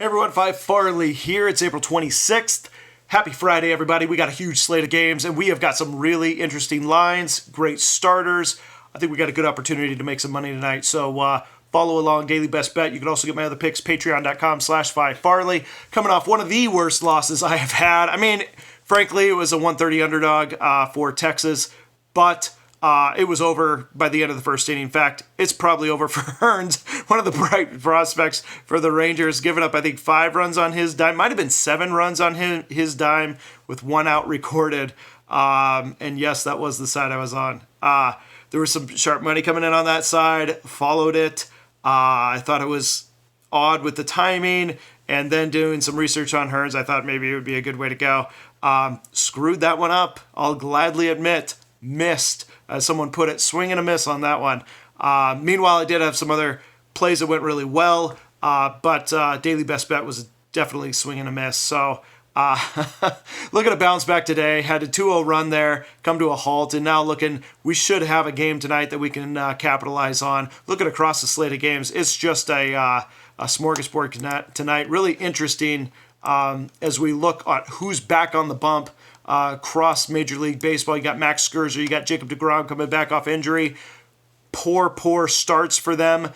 Hey everyone, Phi Farley here. It's April 26th. Happy Friday, everybody. We got a huge slate of games, and we have got some really interesting lines, great starters. I think we got a good opportunity to make some money tonight, so follow along, Daily Best Bet. You can also get my other picks, patreon.com/Phi Farley. Coming off one of the worst losses I have had. I mean, frankly, it was a 130 underdog for Texas, but it was over by the end of the first inning. In fact, it's probably over for Hearns, one of the bright prospects for the Rangers, giving up, I think, 5 runs on his dime. Might have been 7 runs on his dime with 1 out recorded. And yes, that was the side I was on. There was some sharp money coming in on that side. Followed it. I thought it was odd with the timing. And then doing some research on Hearns, I thought maybe it would be a good way to go. Screwed that one up. I'll gladly admit. Missed. As someone put it, swing and a miss on that one. Meanwhile, I did have some other plays that went really well, but Daily Best Bet was definitely swing and a miss. So looking to bounce back today. Had a 2-0 run there, come to a halt, and now we should have a game tonight that we can capitalize on. Looking across the slate of games, it's just a smorgasbord tonight. Really interesting as we look at who's back on the bump. Across Major League Baseball, you got Max Scherzer, you got Jacob deGrom coming back off injury. Poor starts for them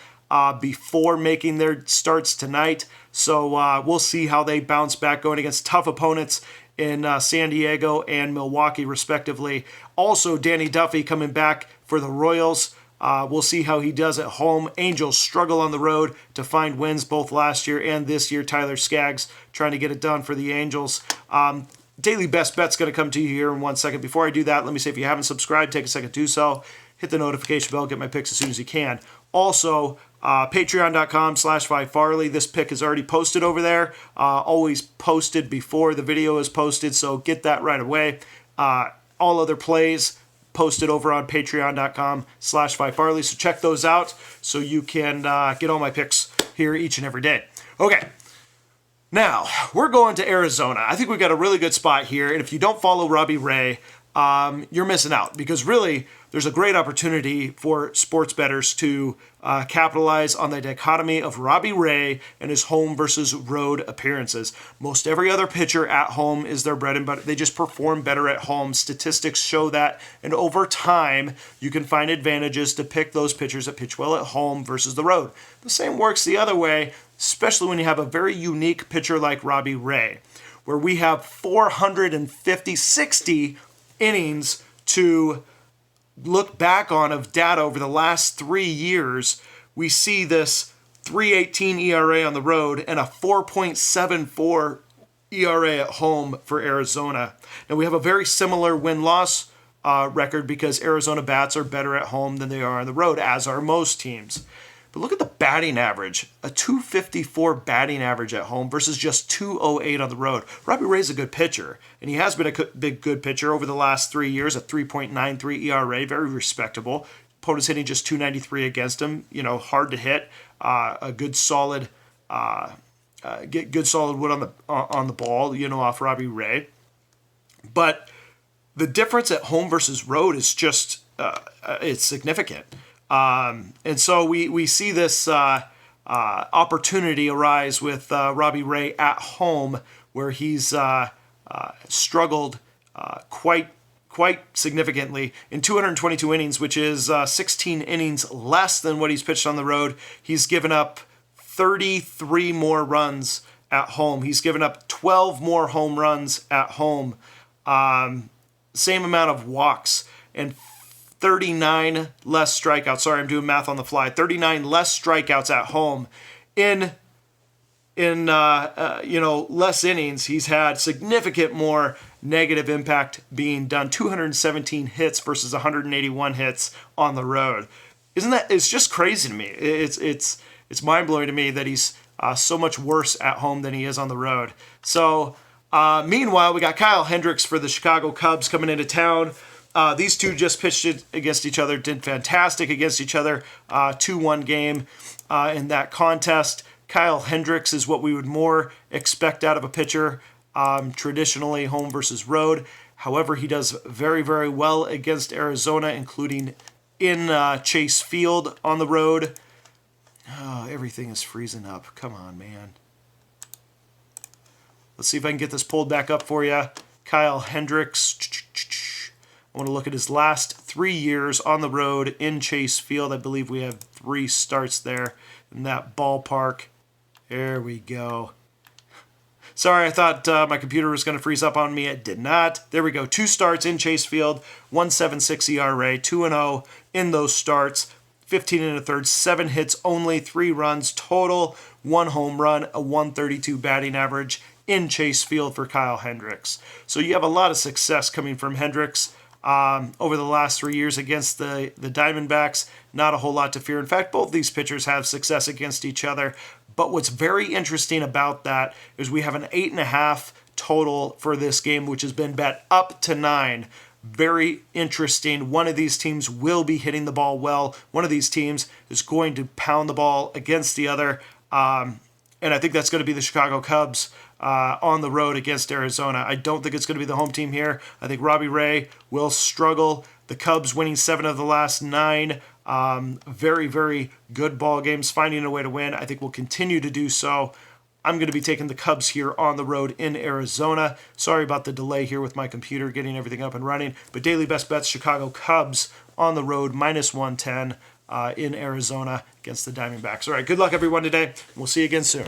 before making their starts tonight. So we'll see how they bounce back going against tough opponents in San Diego and Milwaukee, respectively. Also, Danny Duffy coming back for the Royals. We'll see how he does at home. Angels struggle on the road to find wins both last year and this year. Tyler Skaggs trying to get it done for the Angels. Daily Best Bet's going to come to you here in 1 second. Before I do that, let me say if you haven't subscribed, take a second to do so. Hit the notification bell, get my picks as soon as you can. Also, patreon.com/Phi Farley. This pick is already posted over there. Always posted before the video is posted, so get that right away. All other plays posted over on patreon.com/Phi Farley. So check those out so you can get all my picks here each and every day. Okay. Now, we're going to Arizona. I think we've got a really good spot here, and if you don't follow Robbie Ray, you're missing out, because really, there's a great opportunity for sports bettors to capitalize on the dichotomy of Robbie Ray and his home versus road appearances. Most every other pitcher at home is their bread and butter. They just perform better at home. Statistics show that, and over time, you can find advantages to pick those pitchers that pitch well at home versus the road. The same works the other way, especially when you have a very unique pitcher like Robbie Ray, where we have 60 innings to look back on of data over the last 3 years. We see this 3.18 ERA on the road and a 4.74 ERA at home for Arizona. Now we have a very similar win-loss record because Arizona bats are better at home than they are on the road, as are most teams. But look at the batting average, a 254 batting average at home versus just 208 on the road. Robbie Ray's a good pitcher, and he has been a good pitcher over the last 3 years, a 3.93 ERA, very respectable. Opponents hitting just 293 against him, hard to hit, a good solid good solid wood on the ball, off Robbie Ray. But the difference at home versus road is just it's significant. And so we see this opportunity arise with Robbie Ray at home, where he's struggled quite significantly in 222 innings, which is 16 innings less than what he's pitched on the road. He's given up 33 more runs at home. He's given up 12 more home runs at home. Same amount of walks and 39 less strikeouts. Sorry, I'm doing math on the fly. 39 less strikeouts at home. In less innings, he's had significant more negative impact being done. 217 hits versus 181 hits on the road. It's just crazy to me. It's mind-blowing to me that he's so much worse at home than he is on the road. So, meanwhile, we got Kyle Hendricks for the Chicago Cubs coming into town. These two just pitched against each other, did fantastic against each other. 2-1 game in that contest. Kyle Hendricks is what we would more expect out of a pitcher, traditionally home versus road. However, he does very, very well against Arizona, including in Chase Field on the road. Oh, everything is freezing up. Come on, man. Let's see if I can get this pulled back up for you. Kyle Hendricks. I want to look at his last 3 years on the road in Chase Field. I believe we have 3 starts there in that ballpark. There we go. Sorry, I thought my computer was going to freeze up on me. It did not. There we go. 2 starts in Chase Field, 1.76 ERA, 2-0 in those starts, 15 1/3, 7 hits only, 3 runs total, 1 home run, a 132 batting average in Chase Field for Kyle Hendricks. So you have a lot of success coming from Hendricks over the last 3 years against the Diamondbacks. Not a whole lot to fear. In fact, both these pitchers have success against each other. But what's very interesting about that is we have an 8.5 total for this game, which has been bet up to 9. Very interesting. One of these teams will be hitting the ball well. One of these teams is going to pound the ball against the other. And I think that's going to be the Chicago Cubs on the road against Arizona. I don't think it's going to be the home team here. I think Robbie Ray will struggle. The Cubs winning 7 of the last 9. Very, very good ball games, finding a way to win. I think we'll continue to do so. I'm going to be taking the Cubs here on the road in Arizona. Sorry about the delay here with my computer getting everything up and running. But daily best bets, Chicago Cubs on the road, -110 in Arizona against the Diamondbacks. All right, good luck everyone today. We'll see you again soon.